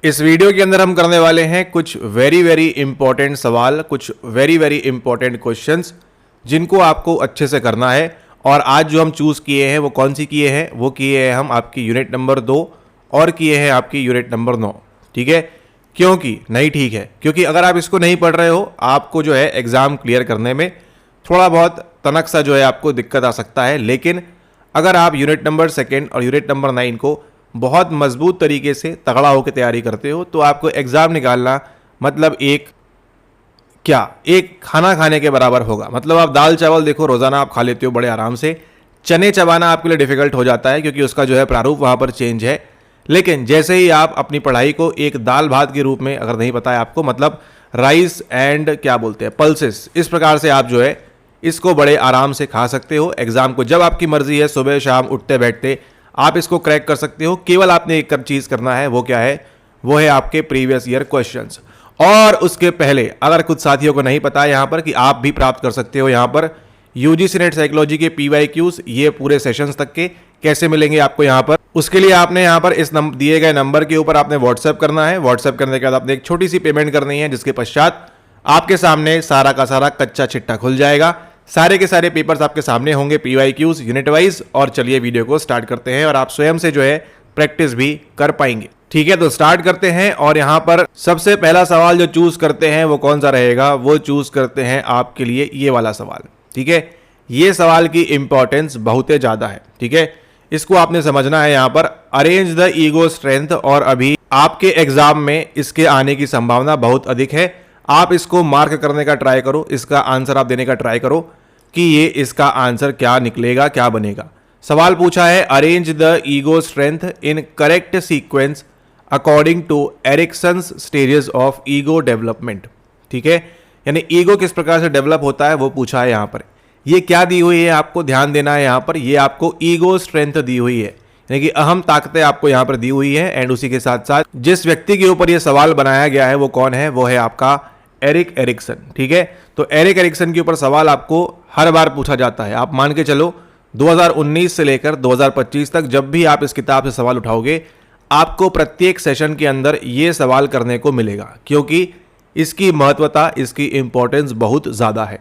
इस वीडियो के अंदर हम करने वाले हैं कुछ वेरी इंपॉर्टेंट सवाल, कुछ वेरी इंपॉर्टेंट क्वेश्चंस जिनको आपको अच्छे से करना है। और आज जो हम चूज़ किए हैं वो कौन सी किए हैं, वो किए हैं हम आपकी यूनिट नंबर 2 और किए हैं आपकी यूनिट नंबर 9। ठीक है, क्योंकि नहीं, ठीक है, क्योंकि अगर आप इसको नहीं पढ़ रहे हो आपको जो है एग्ज़ाम क्लियर करने में थोड़ा बहुत तनक सा जो है आपको दिक्कत आ सकता है। लेकिन अगर आप यूनिट नंबर 2 और यूनिट नंबर 9 को बहुत मजबूत तरीके से तगड़ा होकर तैयारी करते हो तो आपको एग्ज़ाम निकालना मतलब एक खाना खाने के बराबर होगा। मतलब आप दाल चावल देखो रोज़ाना आप खा लेते हो बड़े आराम से, चने चबाना आपके लिए डिफ़िकल्ट हो जाता है क्योंकि उसका जो है प्रारूप वहाँ पर चेंज है। लेकिन जैसे ही आप अपनी पढ़ाई को एक दाल भात के रूप में, अगर नहीं पता है आपको, मतलब राइस एंड क्या बोलते हैं, पल्सेस, इस प्रकार से आप जो है इसको बड़े आराम से खा सकते हो। एग्ज़ाम को जब आपकी मर्जी है सुबह शाम उठते बैठते आप इसको क्रैक कर सकते हो। केवल आपने एक चीज़ करना है, वो क्या है, वो है आपके प्रीवियस ईयर क्वेश्चंस। और उसके पहले अगर कुछ साथियों को नहीं पता है यहाँ पर कि आप भी प्राप्त कर सकते हो यहाँ पर यूजीसी नेट साइकोलॉजी के PYQs, ये पूरे सेशंस तक के कैसे मिलेंगे आपको यहाँ पर, उसके लिए आपने यहाँ पर इस दिए गए नंबर के ऊपर आपने व्हाट्सएप करना है। व्हाट्सएप करने के बाद आपने एक छोटी सी पेमेंट करनी है, जिसके पश्चात आपके सामने सारा का सारा कच्चा चिट्ठा खुल जाएगा। सारे के सारे पेपर्स आपके सामने होंगे, PYQs यूनिट वाइज। और चलिए वीडियो को स्टार्ट करते हैं और आप स्वयं से जो है प्रैक्टिस भी कर पाएंगे। ठीक है, तो स्टार्ट करते हैं। और यहाँ पर सबसे पहला सवाल जो चूज करते हैं वो कौन सा रहेगा, वो चूज करते हैं आपके लिए ये वाला सवाल। ठीक है, ये सवाल की इंपॉर्टेंस बहुत ही ज्यादा है। ठीक है, इसको आपने समझना है। यहाँ पर अरेंज द ईगो स्ट्रेंथ, और अभी आपके एग्जाम में इसके आने की संभावना बहुत अधिक है। आप इसको मार्क करने का ट्राई करो, इसका आंसर आप देने का ट्राई करो कि ये इसका आंसर क्या निकलेगा, क्या बनेगा। सवाल पूछा है arrange the ego strength in correct sequence according to Erikson's stages of ego development. ठीक है, यानी ईगो किस प्रकार से डेवलप होता है वो पूछा है यहाँ पर। ये क्या दी हुई है, आपको ध्यान देना है यहाँ पर। ये आपको ईगो स्ट्रेंथ दी हुई है, यानी कि अहम ताकतें आपको यहाँ पर दी हुई है। एंड उसी के साथ साथ जिस व्यक्ति के ऊपर ये सवाल बनाया गया है वो कौन है, वो है आपका एरिक एरिक्सन। ठीक है, तो एरिक एरिक्सन के ऊपर सवाल आपको हर बार पूछा जाता है। आप मान के चलो 2019 से लेकर 2025 तक जब भी आप इस किताब से सवाल उठाओगे आपको प्रत्येक सेशन के अंदर ये सवाल करने को मिलेगा, क्योंकि इसकी महत्वता, इसकी इंपॉर्टेंस बहुत ज़्यादा है।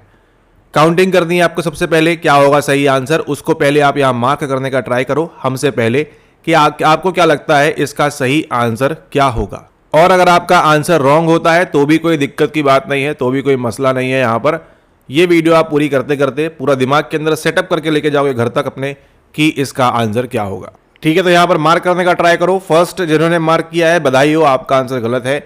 काउंटिंग करनी है आपको। सबसे पहले क्या होगा सही आंसर, उसको पहले आप यहाँ मार्क करने का ट्राई करो हमसे पहले कि आपको क्या लगता है इसका सही आंसर क्या होगा। और अगर आपका आंसर रॉन्ग होता है तो भी कोई दिक्कत की बात नहीं है, तो भी कोई मसला नहीं है। यहाँ पर ये वीडियो आप पूरी करते करते पूरा दिमाग के अंदर सेटअप करके लेके जाओगे घर तक अपने कि इसका आंसर क्या होगा। ठीक है, तो यहाँ पर मार्क करने का ट्राई करो। फर्स्ट जिन्होंने मार्क किया है बधाई हो, आपका आंसर गलत है।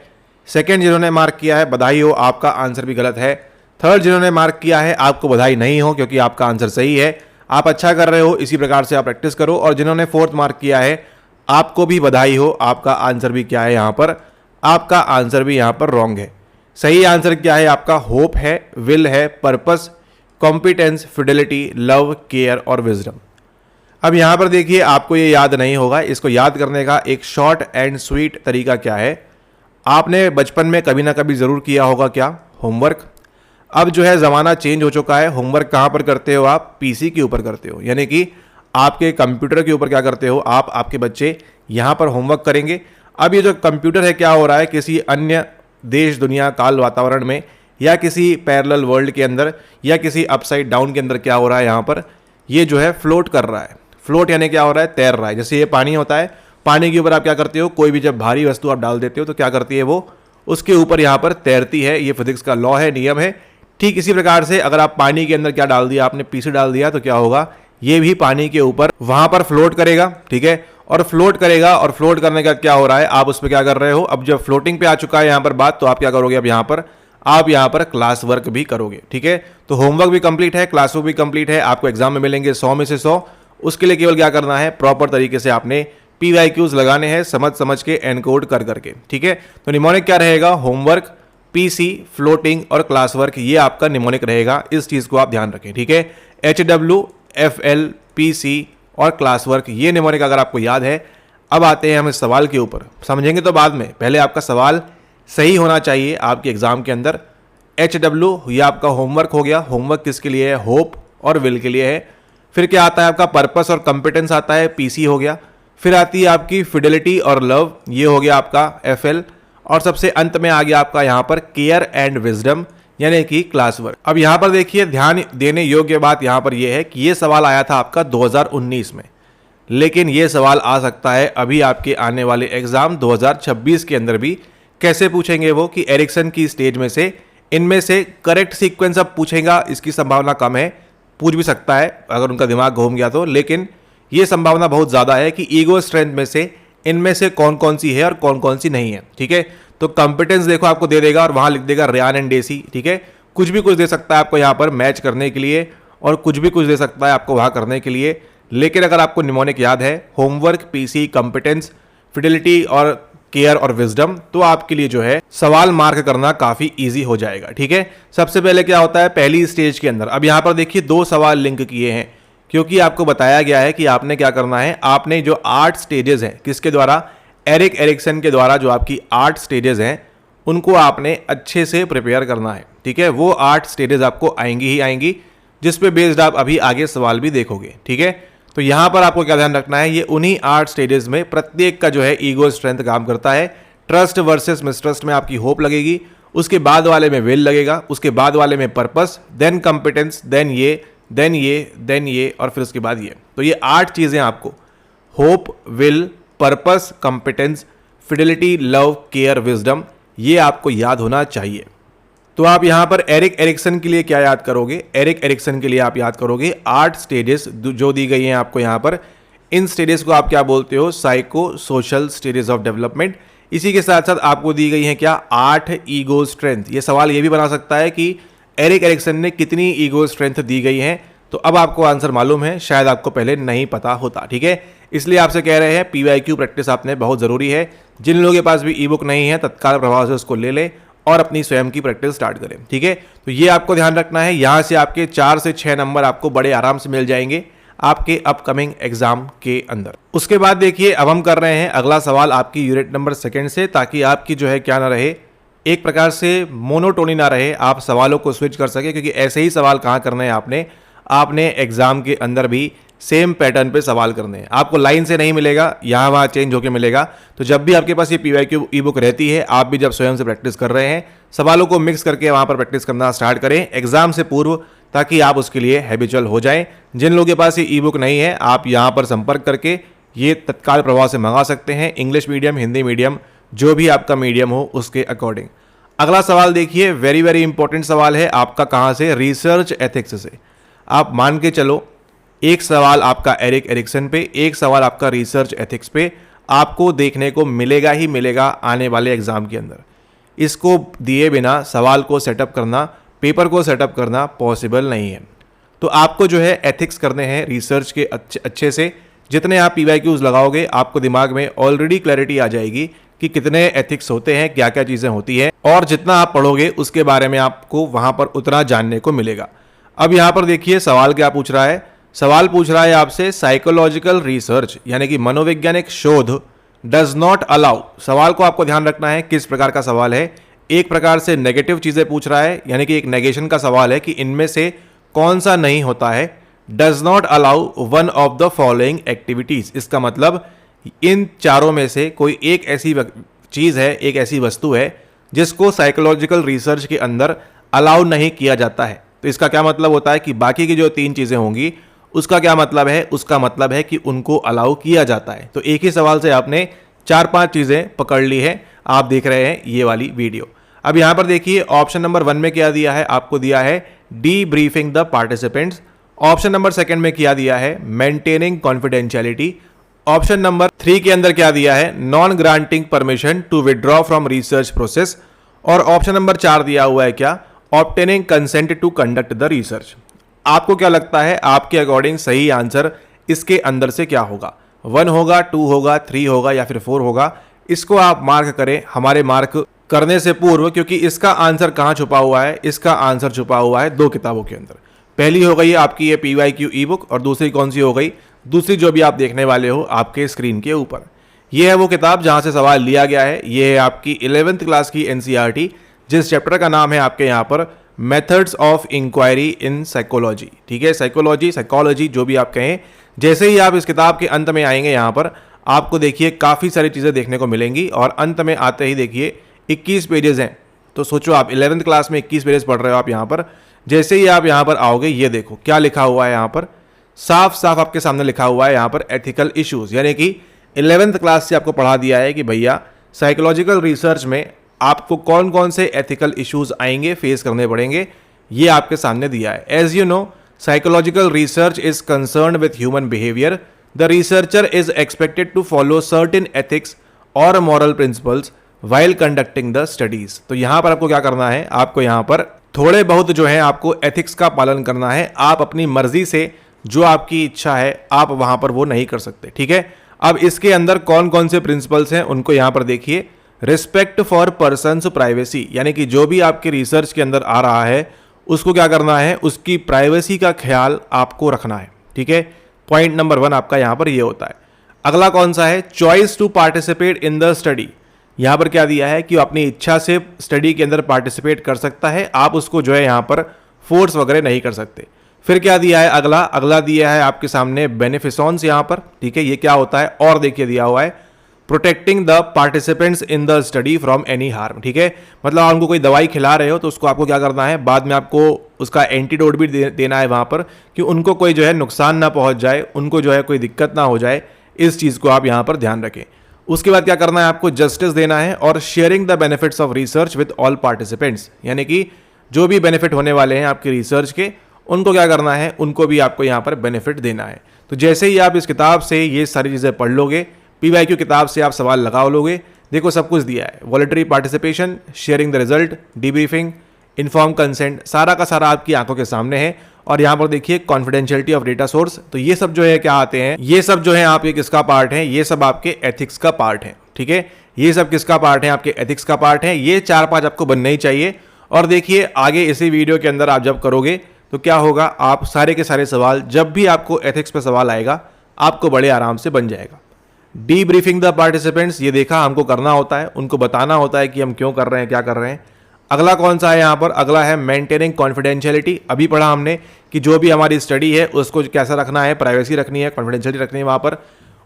सेकेंड जिन्होंने मार्क किया है बधाई हो, आपका आंसर भी गलत है। थर्ड जिन्होंने मार्क किया है आपको बधाई नहीं हो, क्योंकि आपका आंसर सही है, आप अच्छा कर रहे हो, इसी प्रकार से आप प्रैक्टिस करो। और जिन्होंने फोर्थ मार्क किया है आपको भी बधाई हो, आपका आंसर भी क्या है यहाँ पर, आपका आंसर भी यहाँ पर रॉन्ग है। सही आंसर क्या है आपका, होप है, विल है, purpose, competence, Fidelity, love, care और विजडम। अब यहाँ पर देखिए आपको ये याद नहीं होगा, इसको याद करने का एक शॉर्ट एंड स्वीट तरीका क्या है, आपने बचपन में कभी ना कभी ज़रूर किया होगा, क्या, होमवर्क। अब जो है ज़माना चेंज हो चुका है, होमवर्क कहाँ पर करते हो आप, PC के ऊपर करते हो, यानी कि आपके कंप्यूटर के ऊपर क्या करते हो आप, आपके बच्चे यहाँ पर होमवर्क करेंगे। अब ये जो कंप्यूटर है क्या हो रहा है, किसी अन्य देश दुनिया काल वातावरण में या किसी पैरेलल वर्ल्ड के अंदर या किसी अपसाइड डाउन के अंदर क्या हो रहा है, यहाँ पर ये जो है फ्लोट कर रहा है। फ्लोट यानी क्या हो रहा है, तैर रहा है। जैसे ये पानी होता है, पानी के ऊपर आप क्या करते हो, कोई भी जब भारी वस्तु आप डाल देते हो तो क्या करती है वो, उसके ऊपर यहाँ पर तैरती है। ये फिजिक्स का लॉ है, नियम है। ठीक इसी प्रकार से अगर आप पानी के अंदर क्या डाल दिया, आपने PC डाल दिया, तो क्या होगा, ये भी पानी के ऊपर वहां पर फ्लोट करेगा। ठीक है, और फ्लोट करेगा, और फ्लोट करने का क्या हो रहा है, आप उस पर क्या कर रहे हो, अब जब फ्लोटिंग पे आ चुका है यहाँ पर बात, तो आप क्या करोगे, अब यहाँ पर आप यहाँ पर क्लास वर्क भी करोगे। ठीक है, तो होमवर्क भी कंप्लीट है, क्लास वर्क भी कंप्लीट है, आपको एग्जाम में मिलेंगे 100 में से 100। उसके लिए केवल क्या करना है, प्रॉपर तरीके से आपने PYQs लगाने हैं, समझ समझ के एनकोड कर करके। ठीक है, तो निमोनिक क्या रहेगा, होमवर्क, PC, फ्लोटिंग और क्लास वर्क, ये आपका निमोनिक रहेगा। इस चीज को आप ध्यान रखें। ठीक है, HW, FL, PC और क्लास वर्क, ये निमोनिक अगर आपको याद है। अब आते हैं हम इस सवाल के ऊपर, समझेंगे तो बाद में, पहले आपका सवाल सही होना चाहिए आपके एग्जाम के अंदर। HW ये आपका होमवर्क हो गया, होमवर्क किसके लिए है, होप और विल के लिए है। फिर क्या आता है आपका, पर्पस और कंपिटेंस आता है, PC हो गया। फिर आती है आपकी फिडेलिटी और लव, ये हो गया आपका FL, और सबसे अंत में आ गया आपका यहाँ पर केयर एंड विजडम यानी कि क्लास वर्क। अब यहाँ पर देखिए ध्यान देने योग्य बात यहाँ पर यह है कि ये सवाल आया था आपका 2019 में, लेकिन ये सवाल आ सकता है अभी आपके आने वाले एग्जाम 2026 के अंदर भी। कैसे पूछेंगे वो कि एरिक्सन की स्टेज में से इनमें से करेक्ट सीक्वेंस अब पूछेगा, इसकी संभावना कम है, पूछ भी सकता है अगर उनका दिमाग घूम गया तो, लेकिन ये संभावना बहुत ज़्यादा है कि ईगो स्ट्रेंथ में से इनमें से कौन कौन सी है और कौन कौन सी नहीं है। ठीक है, तो कंपिटेंस देखो आपको दे देगा और वहाँ लिख देगा रेयान एंड डेसी। ठीक है, कुछ भी कुछ दे सकता है आपको यहाँ पर मैच करने के लिए और कुछ भी कुछ दे सकता है आपको वहाँ करने के लिए, लेकिन अगर आपको निमोनिक याद है, होमवर्क, PC, कंपिटेंस, फिडेलिटी और केयर और विजडम, तो आपके लिए जो है सवाल मार्क करना काफी इजी हो जाएगा। ठीक है, सबसे पहले क्या होता है पहली स्टेज के अंदर, अब यहां पर देखिए 2 सवाल लिंक किए हैं क्योंकि आपको बताया गया है कि आपने क्या करना है, आपने जो 8 स्टेजेस हैं किसके द्वारा, एरिक एरिक्सन के द्वारा जो आपकी 8 स्टेजेस हैं उनको आपने अच्छे से प्रिपेयर करना है। ठीक है, वो 8 स्टेजेस आपको आएंगी ही आएंगी, जिस पे बेस्ड आप अभी आगे सवाल भी देखोगे। ठीक है, तो यहां पर आपको क्या ध्यान रखना है, ये उन्हीं 8 स्टेजेस में प्रत्येक का जो है ईगो स्ट्रेंथ काम करता है। ट्रस्ट वर्सेस मिसट्रस्ट में आपकी होप लगेगी, उसके बाद वाले में विल लगेगा, उसके बाद वाले में पर्पस, देन कंपिटेंस, देन ये, देन ये, देन ये और फिर उसके बाद ये। तो ये 8 चीजें आपको hope, will, purpose, competence, Fidelity, love, care, wisdom, ये आपको याद होना चाहिए। तो आप यहां पर एरिक एरिक्सन के लिए क्या याद करोगे, एरिक एरिक्सन के लिए आप याद करोगे 8 स्टेजेस जो दी गई हैं आपको यहां पर। इन स्टेजेस को आप क्या बोलते हो, psycho social stages of development. इसी के साथ साथ आपको दी गई है क्या, 8 ईगो स्ट्रेंथ। ये सवाल ये भी बना सकता है कि एरिक एरिक्सन ने कितनी ईगो स्ट्रेंथ दी गई है, तो अब आपको आंसर मालूम है, शायद आपको पहले नहीं पता होता। ठीक है, इसलिए आपसे कह रहे हैं PYQ प्रैक्टिस आपने बहुत जरूरी है। जिन लोगों के पास भी ई बुक नहीं है तत्काल प्रभाव से उसको ले लें और अपनी स्वयं की प्रैक्टिस स्टार्ट करें। ठीक है, तो ये आपको ध्यान रखना है, यहां से आपके 4 से 6 नंबर आपको बड़े आराम से मिल जाएंगे आपके अपकमिंग एग्जाम के अंदर। उसके बाद देखिए अब हम कर रहे हैं अगला सवाल आपकी यूनिट नंबर 2 से, ताकि आपकी जो है क्या ना रहे, एक प्रकार से मोनोटोनी ना रहे, आप सवालों को स्विच कर सके, क्योंकि ऐसे ही सवाल कहाँ करने हैं आपने एग्जाम के अंदर भी सेम पैटर्न पे सवाल करने हैं। आपको लाइन से नहीं मिलेगा, यहाँ वहाँ चेंज होके मिलेगा। तो जब भी आपके पास ये PYQ ई बुक रहती है, आप भी जब स्वयं से प्रैक्टिस कर रहे हैं, सवालों को मिक्स करके वहाँ पर प्रैक्टिस करना स्टार्ट करें एग्जाम से पूर्व, ताकि आप उसके लिए हैबिचुअल हो जाएं। जिन लोगों के पास ये ई बुक नहीं है, आप यहाँ पर संपर्क करके ये तत्काल प्रभाव से मंगा सकते हैं, इंग्लिश मीडियम, हिंदी मीडियम, जो भी आपका मीडियम हो उसके अकॉर्डिंग। अगला सवाल देखिए, वेरी वेरी इंपॉर्टेंट सवाल है आपका, कहाँ से, रिसर्च एथिक्स से। आप मान के चलो एक सवाल आपका एरिक एरिक्सन पे, एक सवाल आपका रिसर्च एथिक्स पे आपको देखने को मिलेगा ही मिलेगा आने वाले एग्जाम के अंदर। इसको दिए बिना सवाल को सेटअप करना, पेपर को सेटअप करना पॉसिबल नहीं है। तो आपको जो है एथिक्स करने हैं रिसर्च के अच्छे से। जितने आप PYQs लगाओगे आपको दिमाग में ऑलरेडी क्लैरिटी आ जाएगी कि कितने एथिक्स होते हैं, क्या क्या चीज़ें होती हैं, और जितना आप पढ़ोगे उसके बारे में आपको वहाँ पर उतना जानने को मिलेगा। अब यहाँ पर देखिए सवाल क्या पूछ रहा है, सवाल पूछ रहा है आपसे साइकोलॉजिकल रिसर्च यानी कि मनोवैज्ञानिक शोध डज नॉट अलाउ। सवाल को आपको ध्यान रखना है किस प्रकार का सवाल है। एक प्रकार से नेगेटिव चीजें पूछ रहा है, यानी कि एक नेगेशन का सवाल है कि इनमें से कौन सा नहीं होता है। Does not allow one of the following activities, इसका मतलब इन चारों में से कोई एक ऐसी चीज है, एक ऐसी वस्तु है जिसको साइकोलॉजिकल रिसर्च के अंदर अलाउ नहीं किया जाता है। तो इसका क्या मतलब होता है कि बाकी की जो 3 चीजें होंगी उसका क्या मतलब है, उसका मतलब है कि उनको अलाउ किया जाता है। तो एक ही सवाल से आपने 4-5 चीजें पकड़ ली है। आप देख रहे हैं ये वाली वीडियो। अब यहां पर देखिए ऑप्शन नंबर 1 में क्या दिया है, आपको दिया है D briefing the participants. Option number 2 में क्या दिया है, मेंटेनिंग कॉन्फिडेंशियलिटी। ऑप्शन नंबर 3 के अंदर क्या दिया है, non granting permission to withdraw from research process. और ऑप्शन नंबर 4 दिया हुआ है क्या, obtaining consent to conduct the research. आपको क्या लगता है आपके अकॉर्डिंग सही आंसर इसके अंदर से क्या होगा, 1 होगा, 2 होगा, 3 होगा या फिर 4 होगा? इसको आप मार्क करें हमारे मार्क करने से पूर्व, क्योंकि इसका आंसर कहाँ छुपा हुआ है, इसका आंसर छुपा हुआ है 2 किताबों के अंदर। पहली हो गई आपकी ये PYQ ई बुक, और दूसरी कौन सी हो गई, दूसरी जो भी आप देखने वाले हो आपके स्क्रीन के ऊपर, ये है वो किताब जहां से सवाल लिया गया है। ये है आपकी 11th क्लास की NCERT, जिस चैप्टर का नाम है आपके यहाँ पर methods of inquiry in psychology. ठीक है, साइकोलॉजी, साइकोलॉजी जो भी आप कहें। जैसे ही आप इस किताब के अंत में आएंगे यहाँ पर आपको देखिए काफ़ी सारी चीज़ें देखने को मिलेंगी और अंत में आते ही देखिए 21 पेजेस हैं। तो सोचो आप 11th क्लास में 21 पेजेस पढ़ रहे हो आप यहाँ पर। जैसे ही आप यहाँ पर आओगे ये देखो क्या लिखा हुआ है यहाँ पर, साफ साफ आपके सामने लिखा हुआ है यहाँ पर एथिकल इश्यूज, यानी कि 11th क्लास से आपको पढ़ा दिया है कि भैया साइकोलॉजिकल रिसर्च में आपको कौन कौन से एथिकल इश्यूज आएंगे, फेस करने पड़ेंगे, ये आपके सामने दिया है। As you know, psychological research is concerned with human behaviour. The researcher is expected to follow certain ethics और moral principles while conducting the studies. तो यहां पर आपको क्या करना है, आपको यहां पर थोड़े बहुत जो है आपको एथिक्स का पालन करना है। आप अपनी मर्जी से जो आपकी इच्छा है आप वहां पर वो नहीं कर सकते, ठीक है। अब इसके अंदर कौन कौन से प्रिंसिपल्स हैं उनको यहां पर देखिए। रिस्पेक्ट फॉर पर्सन्स प्राइवेसी, यानी कि जो भी आपके रिसर्च के अंदर आ रहा है उसको क्या करना है, उसकी प्राइवेसी का ख्याल आपको रखना है, ठीक है। पॉइंट नंबर 1 आपका यहां पर ये होता है। अगला कौन सा है, choice to participate in the study. यहां पर क्या दिया है कि अपनी इच्छा से स्टडी के अंदर पार्टिसिपेट कर सकता है, आप उसको जो है यहां पर फोर्स वगैरह नहीं कर सकते। फिर क्या दिया है, अगला दिया है आपके सामने बेनिफिशंस यहां पर, ठीक है। ये क्या होता है, और देखिए दिया हुआ है protecting the participants in the study from any harm, ठीक है। मतलब आप उनको कोई दवाई खिला रहे हो तो उसको आपको क्या करना है, बाद में आपको उसका एंटीडोट भी देना है वहां पर, कि उनको कोई जो है नुकसान ना पहुंच जाए, उनको जो है कोई दिक्कत ना हो जाए, इस चीज को आप यहां पर ध्यान रखें। उसके बाद क्या करना है, आपको जस्टिस देना है और sharing the benefits of research with all participants, यानी कि जो भी बेनिफिट होने वाले हैं आपकी रिसर्च के, उनको क्या करना है, उनको भी आपको यहाँ पर बेनिफिट देना है। तो जैसे ही आप इस किताब से ये सारी चीज़ें पढ़ लोगे, PYQ किताब से आप सवाल लगा लोगे, देखो सब कुछ दिया है। Voluntary participation, sharing the result, debriefing, inform consent, सारा का सारा आपकी आंखों के सामने है। और यहाँ पर देखिए कॉन्फिडेंशियलिटी ऑफ डेटा सोर्स, तो ये सब जो है क्या आते हैं, ये सब जो है आपके किसका पार्ट है, ये सब आपके एथिक्स का पार्ट है, ठीक है। ये सब किसका पार्ट है, आपके एथिक्स का पार्ट है। ये 4-5 आपको बनना ही चाहिए। और देखिए आगे इसी वीडियो के अंदर आप जब करोगे तो क्या होगा, आप सारे के सारे सवाल, जब भी आपको एथिक्स पे सवाल आएगा आपको बड़े आराम से बन जाएगा। डीब्रीफिंग द पार्टिसिपेंट्स, ये देखा हमको करना होता है, उनको बताना होता है कि हम क्यों कर रहे हैं, क्या कर रहे हैं। अगला कौन सा है यहाँ पर, अगला है मेंटेनिंग कॉन्फिडेंशियलिटी। अभी पढ़ा हमने कि जो भी हमारी स्टडी है उसको कैसा रखना है, प्राइवेसी रखनी है, कॉन्फिडेंशियलिटी रखनी है वहाँ पर।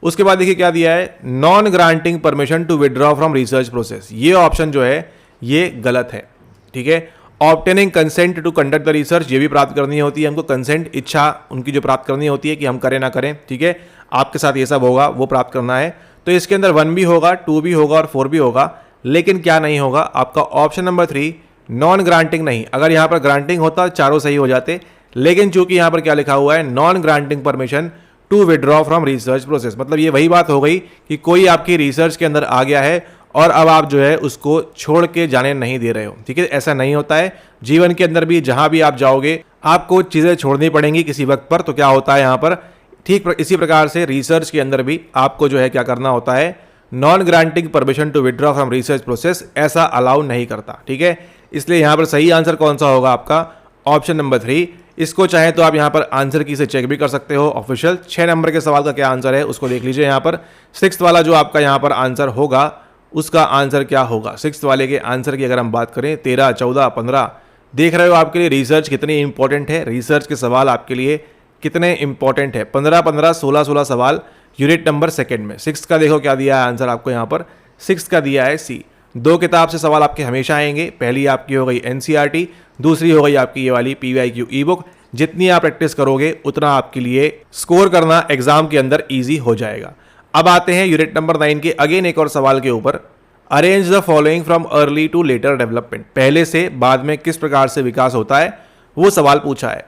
उसके बाद देखिए क्या दिया है, non granting permission to withdraw from research process. ये ऑप्शन जो है ये गलत है, ठीक है। Obtaining consent to conduct the research, ये भी प्राप्त करनी होती है हमको, कंसेंट, इच्छा उनकी जो प्राप्त करनी होती है कि हम करें ना करें, ठीक है। आपके साथ ये सब होगा, वो प्राप्त करना है। तो इसके अंदर 1 भी होगा, 2 भी होगा और 4 भी होगा, लेकिन क्या नहीं होगा, आपका ऑप्शन नंबर 3 नॉन ग्रांटिंग नहीं। अगर यहाँ पर ग्रांटिंग होता चारों सही हो जाते, लेकिन चूंकि यहाँ पर क्या लिखा हुआ है, non granting permission to withdraw from research process, मतलब ये वही बात हो गई कि कोई आपकी रिसर्च के अंदर आ गया है और अब आप जो है उसको छोड़ के जाने नहीं दे रहे हो, ठीक है। ऐसा नहीं होता है, जीवन के अंदर भी जहां भी आप जाओगे आपको चीजें छोड़नी पड़ेंगी किसी वक्त पर। तो क्या होता है यहाँ पर, ठीक इसी प्रकार से रिसर्च के अंदर भी आपको जो है क्या करना होता है, non granting permission to withdraw from research process ऐसा अलाउ नहीं करता, ठीक है। इसलिए यहाँ पर सही आंसर कौन सा होगा, आपका ऑप्शन नंबर 3। इसको चाहे तो आप यहाँ पर आंसर की से चेक भी कर सकते हो ऑफिशियल। 6 नंबर के सवाल का क्या आंसर है उसको देख लीजिए। यहाँ पर 6th वाला जो आपका यहाँ पर आंसर होगा उसका आंसर क्या होगा, 6th वाले के आंसर की अगर हम बात करें, 13, 14, 15, देख रहे हो आपके लिए रिसर्च कितनी इंपॉर्टेंट है, रिसर्च के सवाल आपके लिए कितने इंपॉर्टेंट है। 15, 15, 16, 16 सवाल यूनिट नंबर 2 में। 6th का देखो क्या दिया है आंसर आपको यहाँ पर, 6th का दिया है C। 2 किताब से सवाल आपके हमेशा आएंगे, पहली आपकी हो गई NCERT, दूसरी हो गई आपकी ये वाली PYQ ई बुक। जितनी आप प्रैक्टिस करोगे उतना आपके लिए स्कोर करना एग्जाम के अंदर ईजी हो जाएगा। अब आते हैं यूनिट नंबर 9 के अगेन एक और सवाल के ऊपर। Arrange the following from early to later development, पहले से बाद में किस प्रकार से विकास होता है वो सवाल पूछा है।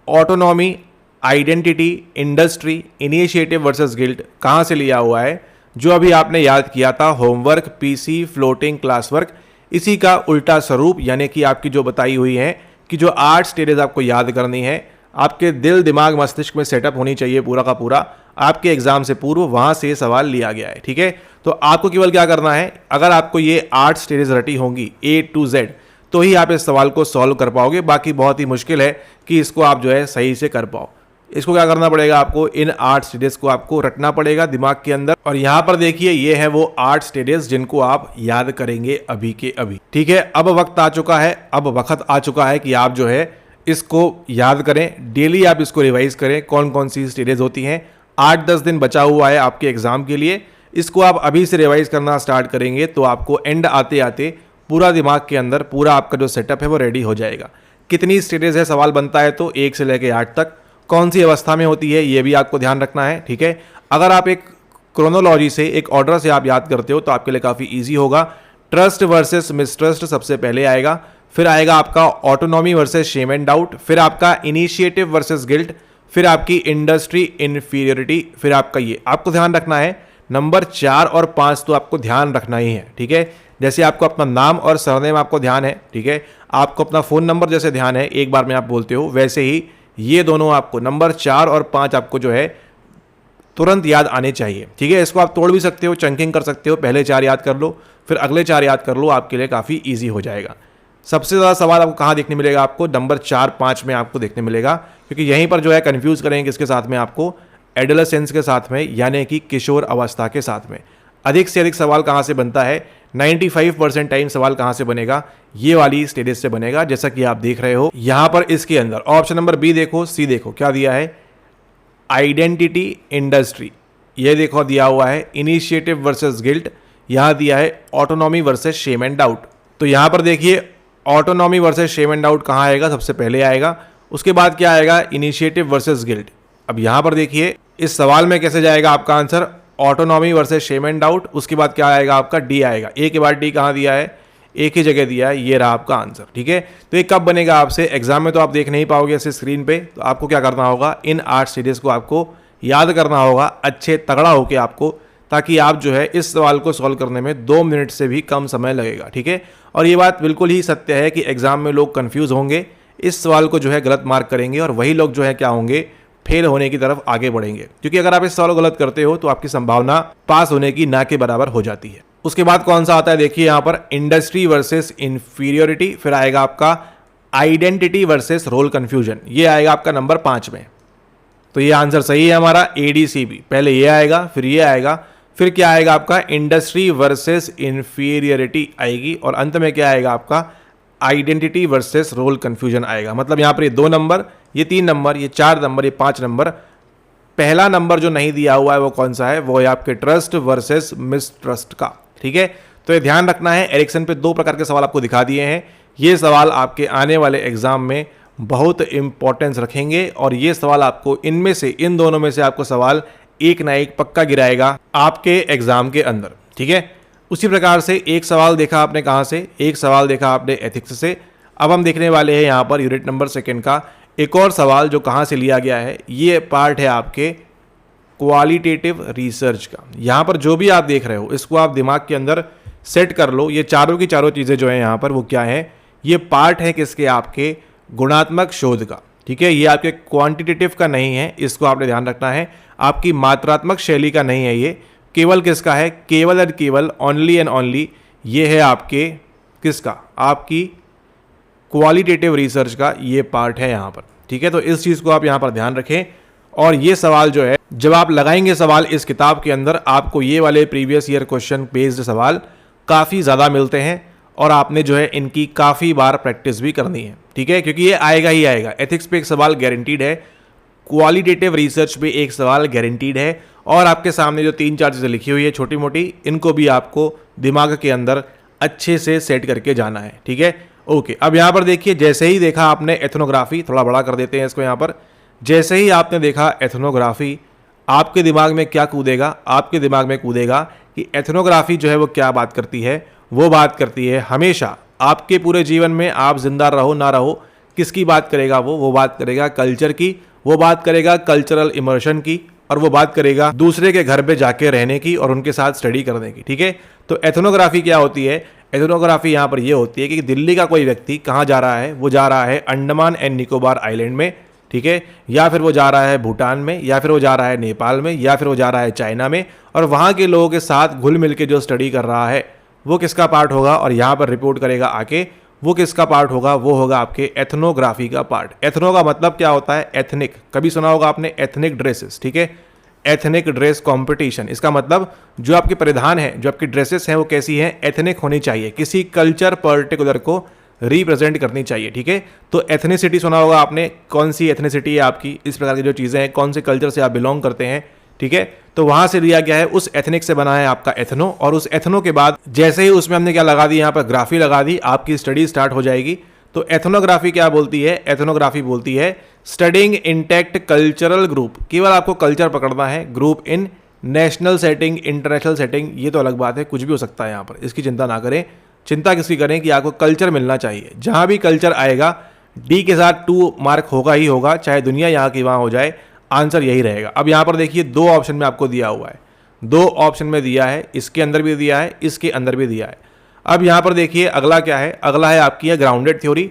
Autonomy, identity, industry, initiative versus guilt कहाँ से लिया हुआ है, जो अभी आपने याद किया था homework, PC, floating, class work, इसी का उल्टा स्वरूप, यानी कि आपकी जो बताई हुई है कि जो 8 स्टेजेस आपको याद करनी है, आपके दिल दिमाग मस्तिष्क में सेटअप होनी चाहिए पूरा का पूरा, आपके एग्जाम से पूर्व वहां से सवाल लिया गया है, ठीक है। तो आपको केवल क्या करना है, अगर आपको ये 8 स्टेजेस रटी होंगी A to Z, तो ही आप इस सवाल को सॉल्व कर पाओगे। बाकी बहुत ही मुश्किल है कि इसको आप जो है सही से कर पाओ। इसको क्या करना पड़ेगा, आपको इन 8 स्टेजेस को आपको रटना पड़ेगा दिमाग के अंदर। और यहाँ पर देखिए ये है वो 8 स्टेजेस जिनको आप याद करेंगे अभी के अभी, ठीक है। अब वक्त आ चुका है कि आप जो है इसको याद करें, डेली आप इसको रिवाइज करें, कौन कौन सी स्टेजेस होती हैं। 8-10 दिन बचा हुआ है आपके एग्जाम के लिए, इसको आप अभी से रिवाइज करना स्टार्ट करेंगे तो आपको एंड आते आते पूरा दिमाग के अंदर पूरा आपका जो सेटअप है वो रेडी हो जाएगा। कितनी स्टेजेस है सवाल बनता है तो 1 से लेकर 8 तक, कौन सी अवस्था में होती है ये भी आपको ध्यान रखना है, ठीक है। अगर आप एक क्रोनोलॉजी से, एक ऑर्डर से आप याद करते हो तो आपके लिए काफ़ी ईजी होगा। ट्रस्ट वर्सेस मिसट्रस्ट सबसे पहले आएगा, फिर आएगा आपका autonomy versus shame and doubt, फिर आपका इनिशिएटिव वर्सेस गिल्ट, फिर आपकी इंडस्ट्री इन्फीरियरिटी, फिर आपका ये आपको ध्यान रखना है नंबर 4 और 5 तो आपको ध्यान रखना ही है, ठीक है। जैसे आपको अपना नाम और सरनेम आपको ध्यान है, ठीक है, आपको अपना फ़ोन नंबर जैसे ध्यान है एक बार में आप बोलते हो, वैसे ही ये दोनों आपको नंबर 4 और 5 आपको जो है तुरंत याद आने चाहिए, ठीक है। इसको आप तोड़ भी सकते हो, चंकिंग कर सकते हो, पहले 4 याद कर लो फिर अगले 4 याद कर लो, आपके लिए काफ़ी ईजी हो जाएगा। सबसे ज़्यादा सवाल आपको कहाँ देखने मिलेगा, आपको नंबर 4, 5 में आपको देखने मिलेगा, क्योंकि यहीं पर जो है कंफ्यूज करेंगे किसके साथ में, आपको एडोलेसेंस के साथ में, यानी कि किशोर अवस्था के साथ में। अधिक से अधिक सवाल कहाँ से बनता है, 95% टाइम सवाल कहाँ से बनेगा, ये वाली स्टेजेस से बनेगा, जैसा कि आप देख रहे हो यहाँ पर इसके अंदर। ऑप्शन नंबर बी देखो, सी देखो क्या दिया है, आइडेंटिटी इंडस्ट्री, ये देखो दिया हुआ है इनिशिएटिव वर्सेस गिल्ट, यहाँ दिया है autonomy versus shame and doubt. तो यहाँ पर देखिए autonomy versus shame and doubt कहाँ आएगा, सबसे पहले आएगा, उसके बाद क्या आएगा, इनिशिएटिव वर्सेस गिल्ट। अब यहाँ पर देखिए इस सवाल में कैसे जाएगा आपका answer, autonomy versus shame and doubt, उसके बाद क्या आएगा आपका डी आएगा। ए के बाद डी कहाँ दिया है, एक ही जगह दिया है, ये रहा आपका आंसर, ठीक है। तो ये कब बनेगा आपसे, एग्जाम में तो आप देख नहीं पाओगे ऐसे स्क्रीन पे, तो आपको क्या करना होगा, इन 8 स्टेजेस को आपको याद करना होगा अच्छे तगड़ा होके आपको, ताकि आप जो है इस सवाल को सॉल्व करने में 2 मिनट से भी कम समय लगेगा, ठीक है। और ये बात बिल्कुल ही सत्य है कि एग्जाम में लोग कंफ्यूज होंगे, इस सवाल को जो है गलत मार्क करेंगे और वही लोग जो है क्या होंगे, फेल होने की तरफ आगे बढ़ेंगे, क्योंकि अगर आप इस सवाल को गलत करते हो तो आपकी संभावना पास होने की ना के बराबर हो जाती है। उसके बाद कौन सा आता है देखिए यहाँ पर, इंडस्ट्री वर्सेस इंफीरियोरिटी, फिर आएगा आपका आइडेंटिटी वर्सेस रोल कंफ्यूजन, ये आएगा आपका नंबर 5 में। तो ये आंसर सही है हमारा, ADCB, पहले ये आएगा फिर ये आएगा, फिर क्या आएगा आपका इंडस्ट्री वर्सेस इंफीरियरिटी आएगी, और अंत में क्या आएगा आपका आइडेंटिटी वर्सेस रोल कंफ्यूजन आएगा। मतलब यहाँ पर ये 2 नंबर, ये 3 नंबर, ये 4 नंबर, ये 5 नंबर। पहला नंबर जो नहीं दिया हुआ है वो कौन सा है, वो है आपके ट्रस्ट वर्सेस मिसट्रस्ट का, ठीक है। तो ये ध्यान रखना है, एरिक्सन पे 2 प्रकार के सवाल आपको दिखा दिए हैं, ये सवाल आपके आने वाले एग्जाम में बहुत इंपॉर्टेंस रखेंगे, और ये सवाल आपको इनमें से, इन दोनों में से आपको सवाल एक ना एक पक्का गिराएगा आपके एग्जाम के अंदर, ठीक है। उसी प्रकार से एक सवाल देखा आपने कहाँ से, एक सवाल देखा आपने एथिक्स से। अब हम देखने वाले हैं यहाँ पर यूनिट नंबर 2 का एक और सवाल जो कहाँ से लिया गया है, ये पार्ट है आपके क्वालिटेटिव रिसर्च का। यहाँ पर जो भी आप देख रहे हो इसको आप दिमाग के अंदर सेट कर लो, ये चारों की चारों चीज़ें जो है यहाँ पर वो क्या है, ये पार्ट है किसके, आपके गुणात्मक शोध का, ठीक है। ये आपके क्वांटिटेटिव का नहीं है, इसको आपने ध्यान रखना है, आपकी मात्रात्मक शैली का नहीं है, ये केवल किसका है, केवल और केवल, ओनली एंड ओनली, ये है आपके किसका, आपकी क्वालिटेटिव रिसर्च का ये पार्ट है यहाँ पर, ठीक है। तो इस चीज़ को आप यहाँ पर ध्यान रखें, और ये सवाल जो है जब आप लगाएंगे सवाल इस किताब के अंदर, आपको ये वाले प्रीवियस ईयर क्वेश्चन बेस्ड सवाल काफ़ी ज़्यादा मिलते हैं, और आपने जो है इनकी काफ़ी बार प्रैक्टिस भी करनी है, ठीक है, क्योंकि ये आएगा ही आएगा। एथिक्स पे एक सवाल गारंटीड है, क्वालिटेटिव रिसर्च पे एक सवाल गारंटीड है, और आपके सामने जो 3-4 चीज़ें लिखी हुई है छोटी मोटी, इनको भी आपको दिमाग के अंदर अच्छे से सेट करके जाना है, ठीक है। ओके, अब यहाँ पर देखिए, जैसे ही देखा आपने एथनोग्राफी, थोड़ा बड़ा कर देते हैं इसको यहाँ पर, जैसे ही आपने देखा एथनोग्राफी, आपके दिमाग में क्या कूदेगा, आपके दिमाग में कूदेगा कि एथनोग्राफी जो है वो क्या बात करती है, वो बात करती है हमेशा आपके पूरे जीवन में आप जिंदा रहो ना रहो, किसकी बात करेगा, वो बात करेगा कल्चर की, वो बात करेगा कल्चरल इमर्शन की, और वो बात करेगा दूसरे के घर पे जाके रहने की और उनके साथ स्टडी करने की, ठीक है। तो एथनोग्राफी क्या होती है, एथनोग्राफी यहाँ पर ये होती है कि दिल्ली का कोई व्यक्ति कहाँ जा रहा है, वो जा रहा है अंडमान एंड निकोबार आइलैंड में, ठीक है, या फिर वो जा रहा है भूटान में, या फिर वो जा रहा है नेपाल में, या फिर वो जा रहा है चाइना में, और वहाँ के लोगों के साथ घुल मिल के जो स्टडी कर रहा है वो किसका पार्ट होगा, और यहाँ पर रिपोर्ट करेगा आके, वो किसका पार्ट होगा, वो होगा आपके एथनोग्राफी का पार्ट। एथनो का मतलब क्या होता है, एथनिक, कभी सुना होगा आपने एथनिक ड्रेसेस, ठीक है, एथनिक ड्रेस कंपटीशन, इसका मतलब जो आपके परिधान है, जो आपकी ड्रेसेस हैं वो कैसी हैं, एथनिक होनी चाहिए, किसी कल्चर पर्टिकुलर को रिप्रेजेंट करनी चाहिए, ठीक है। तो एथनिसिटी सुना होगा आपने, कौन सी एथनिसिटी है आपकी, इस प्रकार की जो चीज़ें हैं, कौन से कल्चर से आप बिलोंग करते हैं, ठीक है। तो वहां से लिया गया है, उस एथनिक से बना है आपका एथनो, और उस एथनो के बाद जैसे ही उसमें हमने क्या लगा दी, यहाँ पर ग्राफी लगा दी, आपकी स्टडी स्टार्ट हो जाएगी। तो एथनोग्राफी क्या बोलती है? एथनोग्राफी बोलती है स्टडिंग इंटैक्ट कल्चरल ग्रुप। केवल आपको कल्चर पकड़ना है, group in national setting, international setting, ये तो अलग बात है, कुछ भी हो सकता है यहाँ पर, इसकी चिंता ना करें। चिंता किसकी करें कि आपको कल्चर मिलना चाहिए। जहां भी कल्चर आएगा डी के साथ 2 मार्क होगा ही होगा, चाहे दुनिया यहाँ की वहाँ हो जाए, आंसर यही रहेगा। अब यहाँ पर देखिए 2 ऑप्शन में आपको दिया हुआ है, 2 ऑप्शन में दिया है, इसके अंदर भी दिया है, इसके अंदर भी दिया है। अब यहाँ पर देखिए अगला क्या है, अगला है आपकी है grounded theory.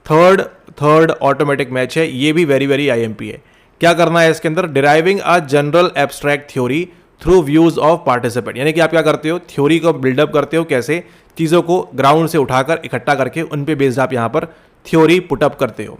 Third automatic match है, ये भी वेरी वेरी आईएमपी है। क्या करना है इसके अंदर? Deriving a general abstract theory through views of participant, यानी कि आप क्या करते हो, थ्योरी को बिल्डअप करते हो, कैसे चीज़ों को ग्राउंड से उठाकर इकट्ठा करके उन पे बेस्ड आप यहाँ पर थ्योरी पुटअप करते हो।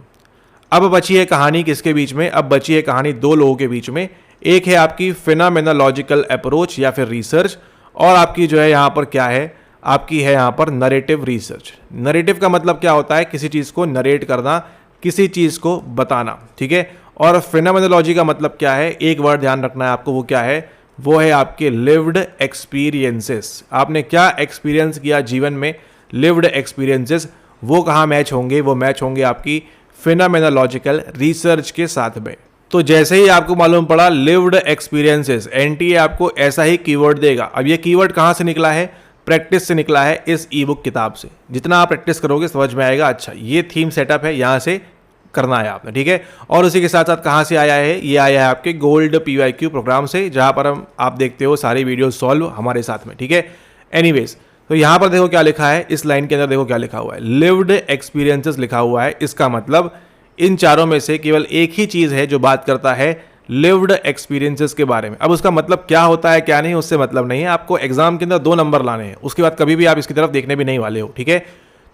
अब बची है कहानी किसके बीच में? अब बची है कहानी 2 लोगों के बीच में। एक है आपकी फिनोमेनोलॉजिकल अप्रोच या फिर रिसर्च, और आपकी जो है यहाँ पर क्या है, आपकी है यहाँ पर नरेटिव रिसर्च। नरेटिव का मतलब क्या होता है? किसी चीज़ को नरेट करना, किसी चीज़ को बताना, ठीक है। और फिनोमेनोलॉजी का मतलब क्या है? एक वर्ड ध्यान रखना है आपको, वो क्या है? वो है आपके लिव्ड एक्सपीरियंसेस। आपने क्या एक्सपीरियंस किया जीवन में, लिव्ड एक्सपीरियंसेस, वो कहाँ मैच होंगे? वो मैच होंगे आपकी फिनोमेनोलॉजिकल रिसर्च के साथ में। तो जैसे ही आपको मालूम पड़ा लिव्ड एक्सपीरियंसेस, एनटीए आपको ऐसा ही कीवर्ड देगा। अब ये कीवर्ड कहाँ से निकला है? प्रैक्टिस से निकला है, इस ई बुक किताब से। जितना आप प्रैक्टिस करोगे समझ में आएगा, अच्छा ये थीम सेटअप है, यहाँ से करना है आपने, ठीक है। और उसी के साथ साथ कहाँ से आया है? ये आया है आपके गोल्ड PYQ प्रोग्राम से, जहाँ पर हम आप देखते हो सारी वीडियो सॉल्व हमारे साथ में, ठीक है। एनीवेज, तो यहाँ पर देखो क्या लिखा है, इस लाइन के अंदर देखो क्या लिखा हुआ है, लिव्ड एक्सपीरियंसेस लिखा हुआ है। इसका मतलब इन चारों में से केवल एक ही चीज़ है जो बात करता है लिव्ड एक्सपीरियंसेस के बारे में। अब उसका मतलब क्या होता है क्या नहीं, उससे मतलब नहीं है। आपको एग्जाम के अंदर 2 नंबर लाने हैं, उसके बाद कभी भी आप इसकी तरफ देखने भी नहीं वाले हो, ठीक है।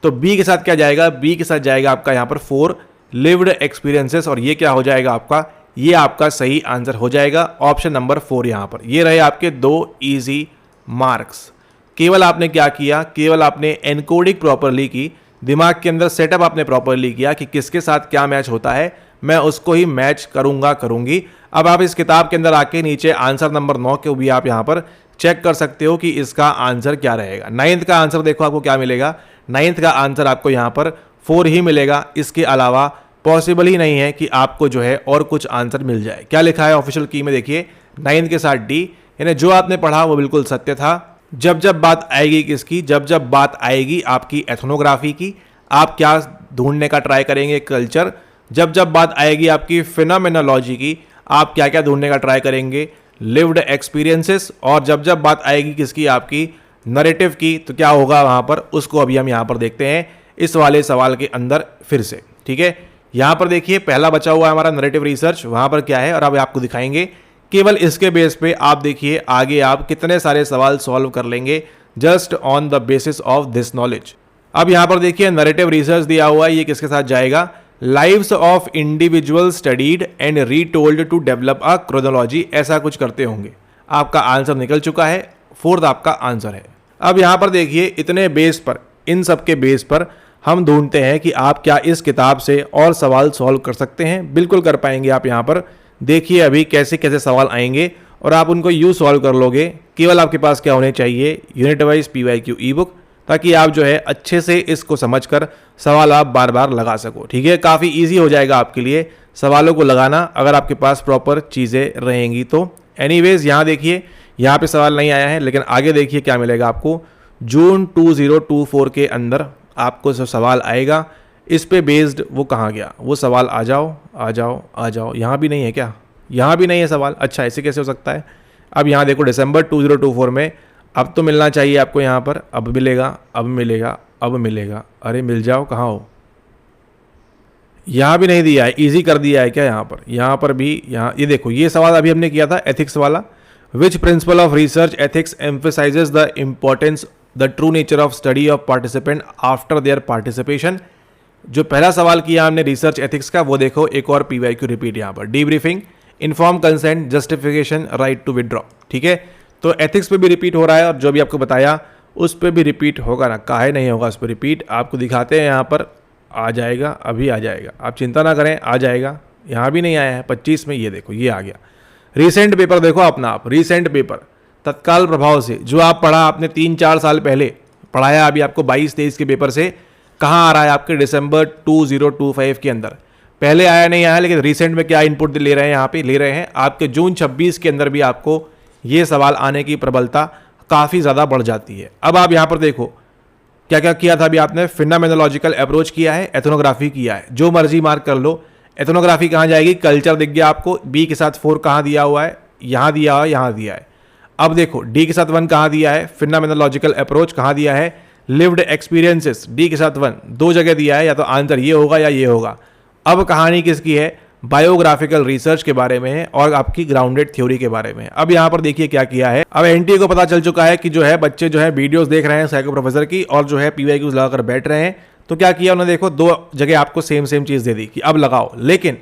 तो बी के साथ क्या जाएगा? बी के साथ जाएगा आपका यहाँ पर 4 लिव्ड एक्सपीरियंसेस, और ये क्या हो जाएगा आपका? ये आपका सही आंसर हो जाएगा, ऑप्शन नंबर 4 यहाँ पर। ये रहे आपके 2 इजी मार्क्स। केवल आपने क्या किया? केवल आपने एनकोडिंग प्रॉपरली की, दिमाग के अंदर सेटअप आपने प्रॉपरली किया कि किसके साथ क्या मैच होता है, मैं उसको ही मैच करूंगा, करूंगी। अब आप इस किताब के अंदर आके नीचे आंसर नंबर 9 को भी आप यहाँ पर चेक कर सकते हो कि इसका आंसर क्या रहेगा। 9th का आंसर देखो आपको क्या मिलेगा, 9th का आंसर आपको यहाँ पर 4 ही मिलेगा। इसके अलावा पॉसिबल ही नहीं है कि आपको जो है और कुछ आंसर मिल जाए। क्या लिखा है ऑफिशियल की में? देखिए 9 के साथ डी, यानी जो आपने पढ़ा वो बिल्कुल सत्य था। जब जब बात आएगी किसकी? जब जब बात आएगी आपकी एथनोग्राफी की, आप क्या ढूंढने का ट्राई करेंगे? कल्चर। जब जब बात आएगी आपकी फिनोमेनोलॉजी की, आप क्या क्या ढूंढने का ट्राई करेंगे? Lived experiences. और जब जब बात आएगी किसकी? आपकी नरेटिव की, तो क्या होगा वहां पर? उसको अभी हम यहां पर देखते हैं इस वाले सवाल के अंदर फिर से, ठीक है। यहां पर देखिए पहला बचा हुआ है हमारा नरेटिव रिसर्च, वहां पर क्या है और अब आपको दिखाएंगे। केवल इसके बेस पे आप देखिए आगे आप कितने सारे सवाल सॉल्व कर लेंगे just on the basis of this knowledge. अब यहां पर देखिए नरेटिव रिसर्च दिया हुआ है, ये किसके साथ जाएगा? Lives of individual studied and retold to develop a chronology, ऐसा कुछ करते होंगे। आपका आंसर निकल चुका है, 4th आपका आंसर है। अब यहां पर देखिए इतने बेस पर, इन सब के बेस पर हम ढूंढते हैं कि आप क्या इस किताब से और सवाल सॉल्व कर सकते हैं। बिल्कुल कर पाएंगे आप। यहाँ पर देखिए अभी कैसे कैसे सवाल आएंगे और आप उनको यूँ सॉल्व कर लोगे। केवल आपके पास क्या होने चाहिए? यूनिट वाइज PYQ ई बुक, ताकि आप जो है अच्छे से इसको समझकर सवाल आप बार बार लगा सको, ठीक है। काफ़ी ईजी हो जाएगा आपके लिए सवालों को लगाना अगर आपके पास प्रॉपर चीज़ें रहेंगी तो। एनीवेज यहाँ देखिए, यहाँ पे सवाल नहीं आया है, लेकिन आगे देखिए क्या मिलेगा आपको। जून 2024 के अंदर आपको जो सवाल आएगा इस पे बेस्ड, वो कहाँ गया वो सवाल? आ जाओ आ जाओ आ जाओ। यहाँ भी नहीं है क्या? यहाँ भी नहीं है सवाल। अच्छा, ऐसे कैसे हो सकता है? अब यहाँ देखो दिसंबर 2024 में अब तो मिलना चाहिए आपको यहाँ पर। अब मिलेगा, अब मिलेगा, अब मिलेगा। अरे मिल जाओ, कहाँ हो? यहाँ भी नहीं दिया है। इजी कर दिया है क्या यहाँ पर? यहाँ पर भी, यहाँ ये देखो, ये सवाल अभी हमने किया था एथिक्स वाला। Which principle of research ethics emphasises the importance the true nature of study of participant after their participation. जो पहला सवाल किया हमने रिसर्च एथिक्स का, वो देखो एक और PYQ रिपीट यहाँ पर। Debriefing, inform consent, justification, right to withdraw, ठीक है। तो एथिक्स पे भी रिपीट हो रहा है और जो भी आपको बताया उस पर भी रिपीट होगा ना, काहे नहीं होगा उस पर रिपीट। आपको दिखाते हैं यहाँ पर, आ जाएगा, अभी आ जाएगा, आप चिंता ना करें, आ जाएगा। यहाँ भी नहीं आया है 25 में, ये देखो ये आ गया। रिसेंट पेपर देखो अपना आप, रिसेंट पेपर तत्काल प्रभाव से जो आप पढ़ा आपने 3-4 साल पहले पढ़ाया, अभी आपको 22-23 के पेपर से कहाँ आ रहा है आपके दिसंबर 2025 के अंदर, पहले आया नहीं आया, लेकिन रिसेंट में क्या इनपुट ले रहे हैं यहाँ पे, ले रहे हैं आपके जून 26 के अंदर भी आपको ये सवाल आने की प्रबलता काफ़ी ज़्यादा बढ़ जाती है। अब आप यहाँ पर देखो क्या क्या किया था, अभी आपने फिनोमेनोलॉजिकल अप्रोच किया है, एथनोग्राफी किया है, जो मर्जी मार्क कर लो। एथनोग्राफी कहाँ जाएगी, कल्चर दिख गया आपको, बी के साथ 4 कहाँ दिया हुआ है, यहाँ दिया हुआ है, यहाँ दिया है। अब देखो डी के साथ 1 कहाँ दिया है, फिनोमेनोलॉजिकल अप्रोच कहाँ दिया है, लिव्ड एक्सपीरियंसेस डी के साथ 1 2 जगह दिया है, या तो आंसर ये होगा या ये होगा। अब कहानी किसकी है, बायोग्राफिकल रिसर्च के बारे में है और आपकी ग्राउंडेड थ्योरी के बारे में है। अब यहाँ पर देखिए क्या किया है, अब एनटीए को पता चल चुका है कि जो है बच्चे जो है वीडियोस देख रहे हैं साइको प्रोफेसर की और जो है पीवाईक्यूज लगाकर बैठ रहे हैं, तो क्या किया उन्होंने, देखो 2 जगह आपको सेम चीज़ दे दी कि अब लगाओ। लेकिन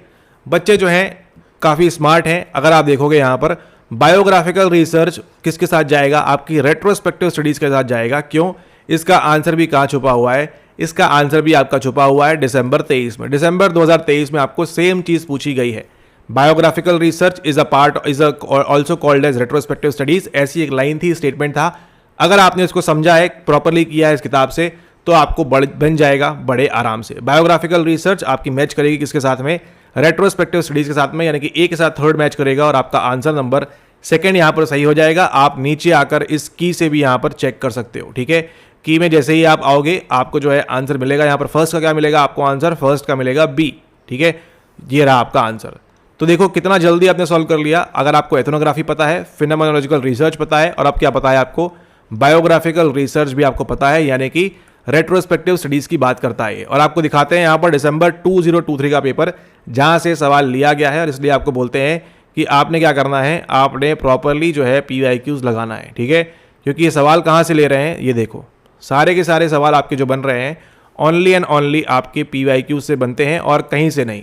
बच्चे जो हैं काफ़ी स्मार्ट हैं, अगर आप देखोगे यहाँ पर बायोग्राफिकल रिसर्च किसके साथ जाएगा, आपकी रेट्रोस्पेक्टिव स्टडीज़ के साथ जाएगा। क्यों, इसका आंसर भी कहाँ छुपा हुआ है, इसका आंसर भी आपका छुपा हुआ है दिसंबर 23 में। दिसंबर 2023 में आपको सेम चीज़ पूछी गई है, biographical research is also called as retrospective studies, ऐसी एक लाइन थी, स्टेटमेंट था। अगर आपने इसको समझा है, प्रॉपरली किया है इस किताब से, तो आपको बन जाएगा बड़े आराम से। बायोग्राफिकल रिसर्च आपकी मैच करेगी किसके साथ में, रेट्रोस्पेक्टिव स्टडीज के साथ में, यानी कि ए के साथ 3rd मैच करेगा और आपका आंसर नंबर 2nd यहाँ पर सही हो जाएगा। आप नीचे आकर इस की से भी यहाँ पर चेक कर सकते हो, ठीक है। की में जैसे ही आप आओगे आपको जो है आंसर मिलेगा, यहाँ पर फर्स्ट का क्या मिलेगा आपको आंसर, फर्स्ट का मिलेगा बी, ठीक है। ये रहा आपका आंसर। तो देखो कितना जल्दी आपने सॉल्व कर लिया। अगर आपको एथनोग्राफी पता है, फिनोमेनोलॉजिकल रिसर्च पता है, और अब क्या पता है आपको, बायोग्राफिकल रिसर्च भी आपको पता है, यानी कि रेट्रोस्पेक्टिव स्टडीज की बात करता है। और आपको दिखाते हैं यहाँ पर दिसंबर 2023 का पेपर जहाँ से सवाल लिया गया है, और इसलिए आपको बोलते हैं कि आपने क्या करना है, आपने प्रॉपरली जो है पीवाईक्यूज लगाना है, ठीक है। क्योंकि ये सवाल कहाँ से ले रहे हैं, ये देखो सारे के सारे सवाल आपके जो बन रहे हैं ओनली एंड ओनली आपके पीवाईक्यू से बनते हैं और कहीं से नहीं।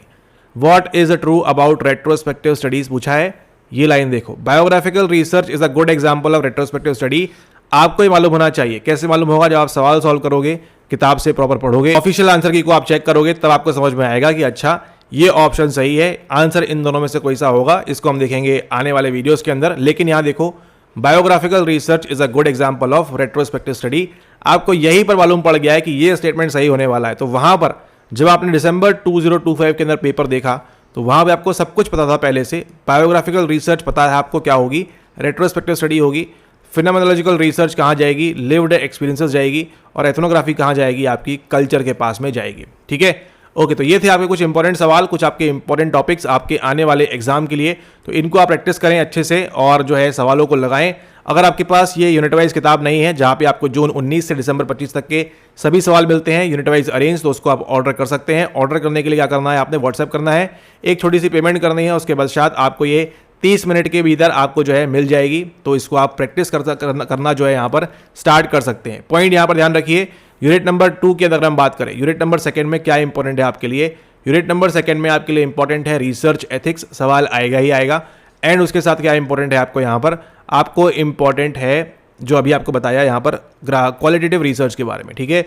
What is true about retrospective studies पूछा है, ये लाइन देखो, biographical research is a good example of retrospective study. आपको ये मालूम होना चाहिए, कैसे मालूम होगा, जब आप सवाल सॉल्व करोगे, किताब से प्रॉपर पढ़ोगे, ऑफिशियल आंसर की को आप चेक करोगे, तब आपको समझ में आएगा कि अच्छा ये ऑप्शन सही है, आंसर इन दोनों में से कोई सा होगा। इसको हम देखेंगे आने वाले वीडियोस के अंदर। लेकिन यहाँ देखो, biographical research is a good example of retrospective study, आपको यहीं पर मालूम पड़ गया है कि ये स्टेटमेंट सही होने वाला है। तो वहां पर जब आपने दिसंबर 2025 के अंदर पेपर देखा, तो वहां पे आपको सब कुछ पता था पहले से। बायोग्राफिकल रिसर्च पता है आपको क्या होगी, रेट्रोस्पेक्टिव स्टडी होगी, फिनोमेनोलॉजिकल रिसर्च कहाँ जाएगी, लिव्ड एक्सपीरियंसेस जाएगी, और एथनोग्राफी कहाँ जाएगी, आपकी कल्चर के पास में जाएगी, ठीक है। ओके, तो ये थे आपके कुछ इंपॉर्टेंट सवाल, कुछ आपके इंपॉर्टेंट टॉपिक्स आपके आने वाले एग्जाम के लिए। तो इनको आप प्रैक्टिस करें अच्छे से और जो है सवालों को लगाएं। अगर आपके पास ये यूनिट वाइज किताब नहीं है, जहाँ पे आपको जून 19 से दिसंबर 25 तक के सभी सवाल मिलते हैं यूनिट वाइज अरेंज, तो उसको आप ऑर्डर कर सकते हैं। ऑर्डर करने के लिए क्या करना है, आपने व्हाट्सएप करना है, एक छोटी सी पेमेंट करनी है, उसके पश्चात आपको ये 30 मिनट के भीतर आपको जो है मिल जाएगी। तो इसको आप प्रैक्टिस करना जो है यहाँ पर स्टार्ट कर सकते हैं। पॉइंट यहाँ पर ध्यान रखिए, यूनिट नंबर 2 की अगर हम बात करें, यूनिट नंबर 2 में क्या इंपॉर्टेंट है आपके लिए, यूनिट नंबर 2 में आपके लिए इंपॉर्टेंट है रिसर्च एथिक्स, सवाल आएगा ही आएगा। एंड उसके साथ क्या इंपॉर्टेंट है आपको यहाँ पर, आपको इंपॉर्टेंट है जो अभी आपको बताया यहाँ पर क्वालिटेटिव रिसर्च के बारे में, ठीक है।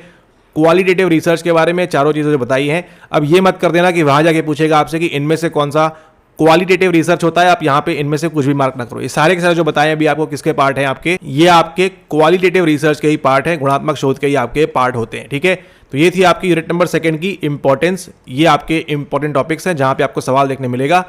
क्वालिटेटिव रिसर्च के बारे में चारों चीज़ें जो बताई हैं। अब ये मत कर देना कि वहाँ जाके पूछेगा आपसे कि इनमें से कौन सा क्वालिटेटिव रिसर्च होता है, आप यहाँ पे इनमें से कुछ भी मार्क ना करो। ये सारे के सारे जो बताए अभी आपको किसके पार्ट हैं आपके, ये आपके क्वालिटेटिव रिसर्च के ही पार्ट है, गुणात्मक शोध के ही आपके पार्ट होते हैं, ठीक है। तो ये थी आपकी यूनिट नंबर 2 की इंपॉर्टेंस, ये आपके इंपॉर्टेंट टॉपिक्स हैं जहाँ पे आपको सवाल देखने मिलेगा।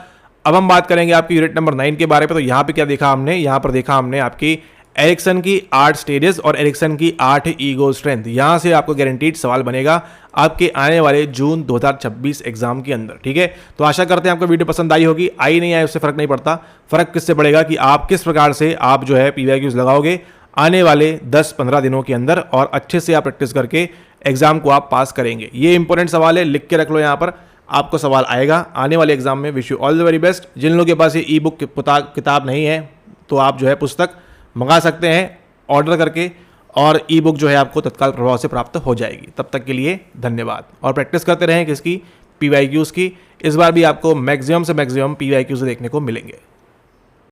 अब हम बात करेंगे आपकी यूनिट नंबर 9 के बारे में। तो यहाँ पे क्या देखा हमने, यहाँ पर देखा हमने आपकी एरिक्सन की 8 स्टेजेस और एरिक्सन की 8 ईगो स्ट्रेंथ। यहाँ से आपको गारंटीड सवाल बनेगा आपके आने वाले जून 2026 एग्जाम के अंदर, ठीक है। तो आशा करते हैं आपको वीडियो पसंद आई होगी, आई नहीं आई उससे फर्क नहीं पड़ता, फर्क किससे पड़ेगा कि आप किस प्रकार से आप जो है पीवाईक्यूज लगाओगे आने वाले 10-15 दिनों के अंदर, और अच्छे से आप प्रैक्टिस करके एग्जाम को आप पास करेंगे। ये इंपॉर्टेंट सवाल है, लिख के रख लो, यहाँ पर आपको सवाल आएगा आने वाले एग्जाम में। Wish you all the very best. जिन लोगों के पास ये ई बुक किताब नहीं है, तो आप जो है पुस्तक मंगा सकते हैं ऑर्डर करके, और ई बुक जो है आपको तत्काल प्रभाव से प्राप्त हो जाएगी। तब तक के लिए धन्यवाद, और प्रैक्टिस करते रहें किसकी, पीवाईक्यूज की। इस बार भी आपको मैक्सिमम से मैक्सिमम पीवाईक्यूज देखने को मिलेंगे।